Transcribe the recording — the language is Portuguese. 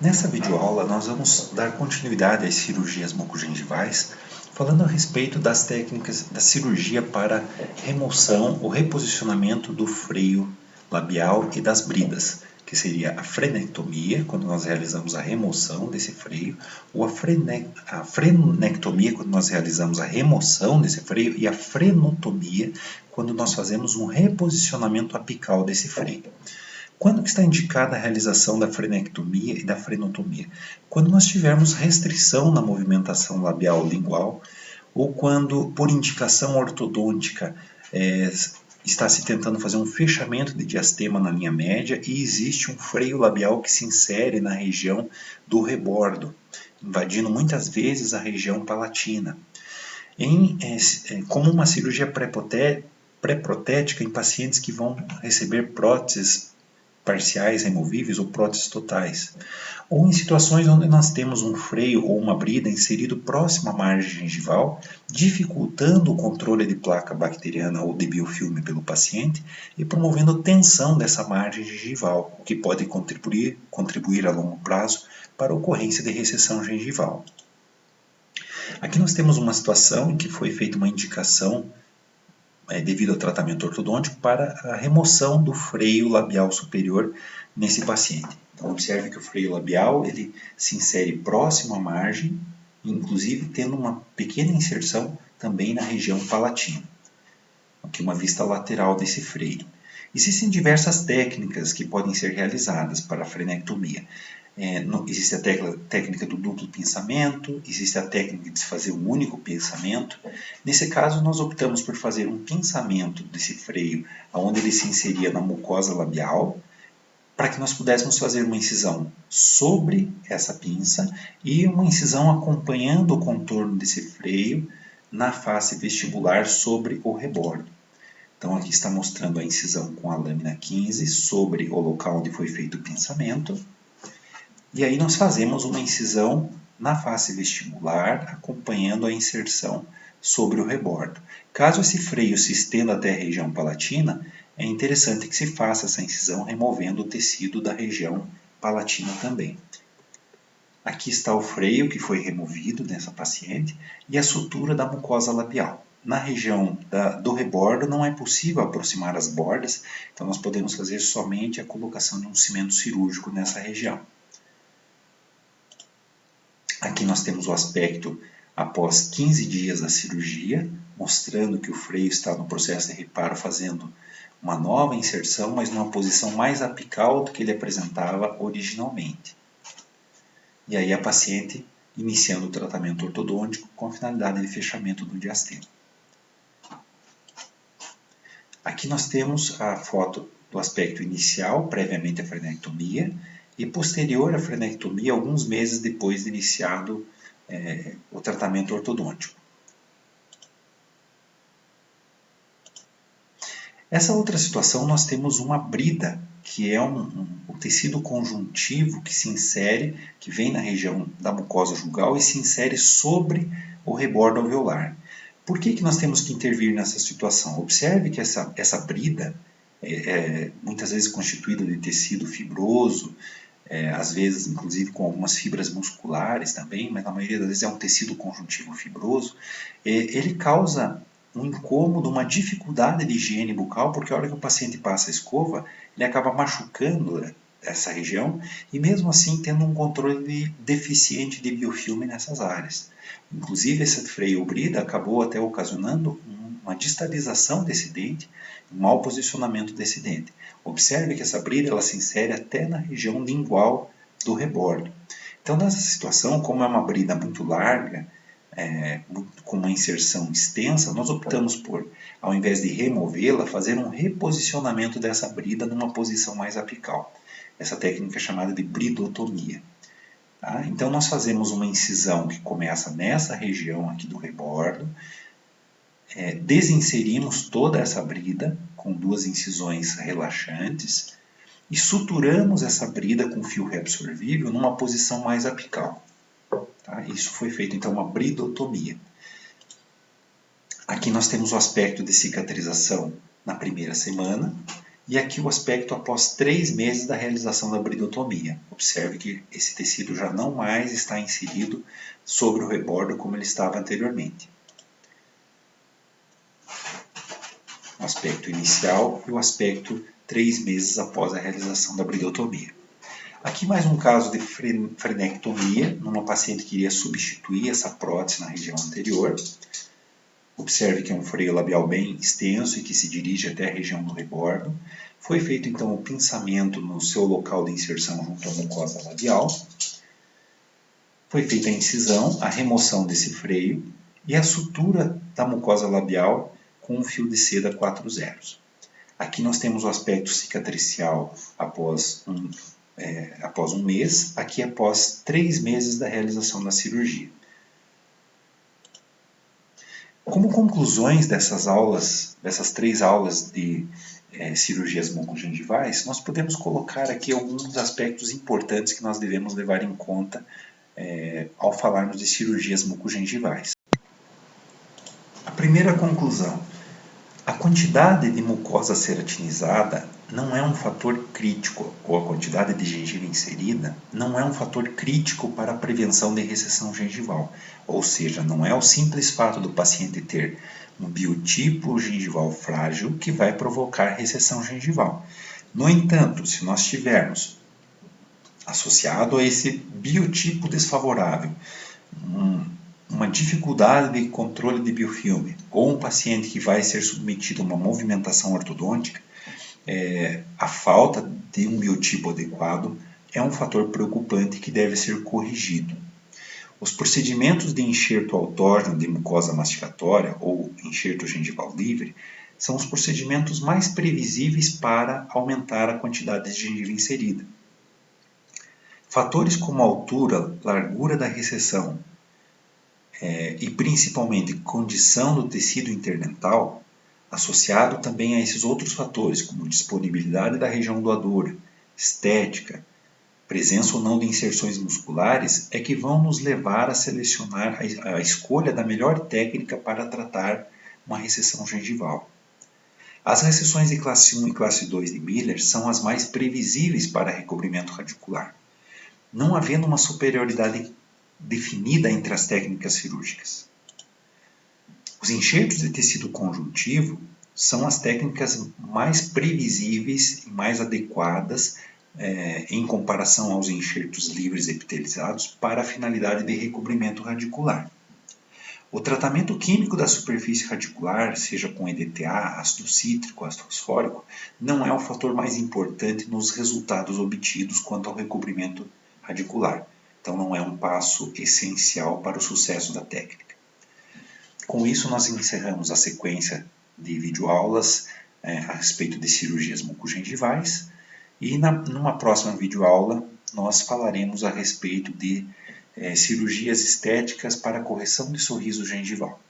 Nessa videoaula nós vamos dar continuidade às cirurgias mucogengivais, falando a respeito das técnicas da cirurgia para remoção ou reposicionamento do freio labial e das bridas, que seria a frenectomia, quando nós realizamos a remoção desse freio, ou a frenectomia, quando nós realizamos a remoção desse freio, e a frenotomia, quando nós fazemos um reposicionamento apical desse freio. Quando que está indicada a realização da frenectomia e da frenotomia? Quando nós tivermos restrição na movimentação labial lingual ou quando, por indicação ortodôntica, está se tentando fazer um fechamento de diastema na linha média e existe um freio labial que se insere na região do rebordo, invadindo muitas vezes a região palatina. Como uma cirurgia pré-protética em pacientes que vão receber próteses parciais removíveis ou próteses totais, ou em situações onde nós temos um freio ou uma brida inserido próximo à margem gengival, dificultando o controle de placa bacteriana ou de biofilme pelo paciente e promovendo tensão dessa margem gengival, o que pode contribuir a longo prazo para a ocorrência de recessão gengival. Aqui nós temos uma situação em que foi feita uma indicação devido ao tratamento ortodôntico para a remoção do freio labial superior nesse paciente. Então observe que o freio labial ele se insere próximo à margem, inclusive tendo uma pequena inserção também na região palatina. Aqui uma vista lateral desse freio. Existem diversas técnicas que podem ser realizadas para a frenectomia. Existe a técnica do duplo pinçamento, existe a técnica de se fazer um único pinçamento. Nesse caso, nós optamos por fazer um pinçamento desse freio, onde ele se inseria na mucosa labial, para que nós pudéssemos fazer uma incisão sobre essa pinça e uma incisão acompanhando o contorno desse freio na face vestibular sobre o rebordo. Então aqui está mostrando a incisão com a lâmina 15 sobre o local onde foi feito o pinçamento. E aí nós fazemos uma incisão na face vestibular, acompanhando a inserção sobre o rebordo. Caso esse freio se estenda até a região palatina, é interessante que se faça essa incisão removendo o tecido da região palatina também. Aqui está o freio que foi removido nessa paciente e a sutura da mucosa labial. Na região do rebordo não é possível aproximar as bordas, então nós podemos fazer somente a colocação de um cimento cirúrgico nessa região. Aqui nós temos o aspecto após 15 dias da cirurgia, mostrando que o freio está no processo de reparo fazendo uma nova inserção, mas numa posição mais apical do que ele apresentava originalmente. E aí a paciente iniciando o tratamento ortodôntico com a finalidade de fechamento do diastema. Aqui nós temos a foto do aspecto inicial, previamente à frenectomia, e posterior à frenectomia, alguns meses depois de iniciado o tratamento ortodôntico. Essa outra situação nós temos uma brida, que é um tecido conjuntivo que se insere, que vem na região da mucosa jugal e se insere sobre o rebordo alveolar. Por que nós temos que intervir nessa situação? Observe que essa brida é muitas vezes constituída de tecido fibroso, às vezes inclusive com algumas fibras musculares também, mas na maioria das vezes é um tecido conjuntivo fibroso. Ele causa um incômodo, uma dificuldade de higiene bucal, porque a hora que o paciente passa a escova, ele acaba machucando essa região e mesmo assim tendo um controle deficiente de biofilme nessas áreas. Inclusive esse freio brida acabou até ocasionando uma distalização desse dente, um mau posicionamento desse dente. Observe que essa brida ela se insere até na região lingual do rebordo. Então nessa situação, como é uma brida muito larga, com uma inserção extensa, nós optamos por, ao invés de removê-la, fazer um reposicionamento dessa brida numa posição mais apical. Essa técnica é chamada de bridotomia. Tá? Então nós fazemos uma incisão que começa nessa região aqui do rebordo, desinserimos toda essa brida com 2 incisões relaxantes e suturamos essa brida com fio reabsorvível numa posição mais apical. Tá? Isso foi feito então uma bridotomia. Aqui nós temos o aspecto de cicatrização na primeira semana E aqui o aspecto após 3 meses da realização da brilhotomia. Observe que esse tecido já não mais está inserido sobre o rebordo como ele estava anteriormente. O aspecto inicial e o aspecto 3 meses após a realização da brilhotomia. Aqui mais um caso de frenectomia, numa paciente que iria substituir essa prótese na região anterior. Observe que é um freio labial bem extenso e que se dirige até a região do rebordo. Foi feito então o pinçamento no seu local de inserção junto à mucosa labial. Foi feita a incisão, a remoção desse freio e a sutura da mucosa labial com um fio de seda 4 zeros. Aqui nós temos o aspecto cicatricial após um mês, aqui após 3 meses da realização da cirurgia. Como conclusões dessas 3 aulas de cirurgias mucogengivais, nós podemos colocar aqui alguns aspectos importantes que nós devemos levar em conta ao falarmos de cirurgias mucogengivais. A primeira conclusão: a quantidade de mucosa ceratinizada não é um fator crítico, ou a quantidade de gengiva inserida não é um fator crítico para a prevenção de recessão gengival. Ou seja, não é o simples fato do paciente ter um biotipo gengival frágil que vai provocar recessão gengival. No entanto, se nós tivermos associado a esse biotipo desfavorável uma dificuldade de controle de biofilme ou um paciente que vai ser submetido a uma movimentação ortodôntica, a falta de um biotipo adequado é um fator preocupante que deve ser corrigido. Os procedimentos de enxerto autógeno de mucosa mastigatória ou enxerto gengival livre são os procedimentos mais previsíveis para aumentar a quantidade de gengiva inserida. Fatores como a altura, largura da recessão e principalmente condição do tecido interdental, associado também a esses outros fatores, como disponibilidade da região doadora, estética, presença ou não de inserções musculares, é que vão nos levar a selecionar a escolha da melhor técnica para tratar uma recessão gengival. As recessões de classe 1 e classe 2 de Miller são as mais previsíveis para recobrimento radicular, não havendo uma superioridade definida entre as técnicas cirúrgicas. Os enxertos de tecido conjuntivo são as técnicas mais previsíveis e mais adequadas em comparação aos enxertos livres epitelizados para a finalidade de recobrimento radicular. O tratamento químico da superfície radicular, seja com EDTA, ácido cítrico, ácido fosfórico, não é o fator mais importante nos resultados obtidos quanto ao recobrimento radicular. Então não é um passo essencial para o sucesso da técnica. Com isso nós encerramos a sequência de videoaulas a respeito de cirurgias mucogengivais e numa próxima videoaula nós falaremos a respeito de cirurgias estéticas para correção de sorriso gengival.